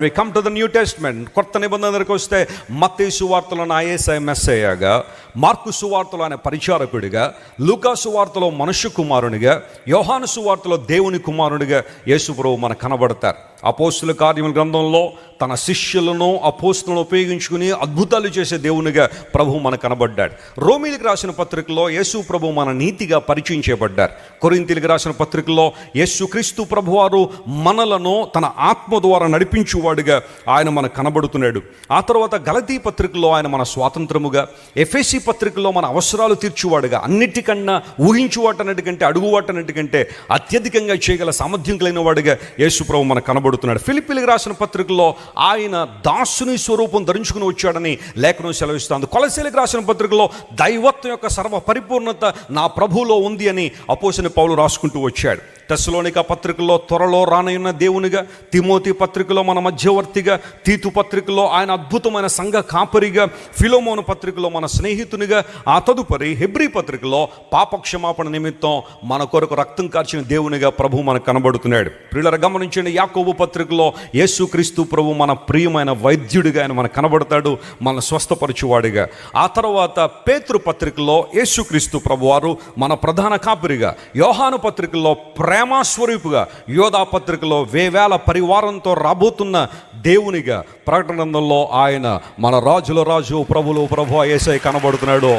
We come to the New Testament. కొత్త నిబంధన దగ్గరికి వస్తే మత్తయి సువార్తలో నా యేసయ్య మెస్సయ్యగా, మార్కు సువార్తలో ఆయన పరిచారకుడిగా, లూకా సువార్తలో మనుష్య కుమారునిగా, యోహాను సువార్తలో దేవుని కుమారునిగా యేసు ప్రభువు మనకు కనబడతారు. అపోస్తుల కార్యముల గ్రంథంలో తన శిష్యులను అపోస్తులను ఉపయోగించుకుని అద్భుతాలు చేసే దేవునిగా ప్రభువు మనకు కనబడ్డాడు. రోమీలకు రాసిన పత్రికలో యేసు ప్రభు మన నీతిగా పరిచయం చేయబడ్డారు. కొరింథీయులకు రాసిన పత్రికలో యేసుక్రీస్తు ప్రభువారు మనలను తన ఆత్మ ద్వారా నడిపించువాడుగా ఆయన మనకు కనబడుతున్నాడు. ఆ తర్వాత గలతీ పత్రికలో ఆయన మన స్వాతంత్రముగా, ఎఫెసీ పత్రికలో మన అవసరాలు తీర్చువాడుగా, అన్నిటికన్నా ఊహించువాటన్నిటికంటే అడుగువాటన్నిటికంటే అత్యధికంగా చేయగల సామర్థ్యం కలిగిన వాడుగా యేసు ప్రభు మనకు కనబడుతున్నాడు. ఫిలిప్పీలకు రాసిన పత్రికలో ఆయన దాసుని స్వరూపం ధరించుకుని వచ్చాడని లేఖనం సెలవిస్తుంది. కొలసీలకు రాసిన పత్రికలో దైవత్వం యొక్క సర్వ పరిపూర్ణత నా ప్రభువులో ఉంది అని అపోస్తలుడైన పౌలు రాసుకుంటూ వచ్చాడు. తెస్సలోనిక పత్రికలో త్వరలో రానయ్యున్న దేవునిగా, తిమోతి పత్రికలో మన మధ్యవర్తిగా, తీతు పత్రికలో ఆయన అద్భుతమైన సంఘ కాపరిగా, ఫిలోమోను పత్రికలో మన స్నేహితునిగా, ఆ తదుపరి హెబ్రీ పత్రికలో పాపక్షమాపణ నిమిత్తం మన కొరకు రక్తం కార్చిన దేవునిగా ప్రభు మనకు కనబడుతున్నాడు. ప్రియులారా గమనించండి, యాకోబు పత్రికలో యేసుక్రీస్తు ప్రభు మన ప్రియమైన వైద్యుడిగా ఆయన మనకు కనబడతాడు, మన స్వస్థపరచువాడిగా. ఆ తర్వాత పేతురు పత్రికలో యేసుక్రీస్తు ప్రభు వారు మన ప్రధాన కాపరిగా, యోహాను పత్రికలో ప్రేమస్వరూపుగా, యోధా పత్రికలో వేవేల పరివారంతో రాబోతున్న దేవునిగా, ప్రకటన గ్రంథంలో ఆయన మన రాజుల రాజు ప్రభువుల ప్రభు యేసయ్య కనబడుతున్నాడు.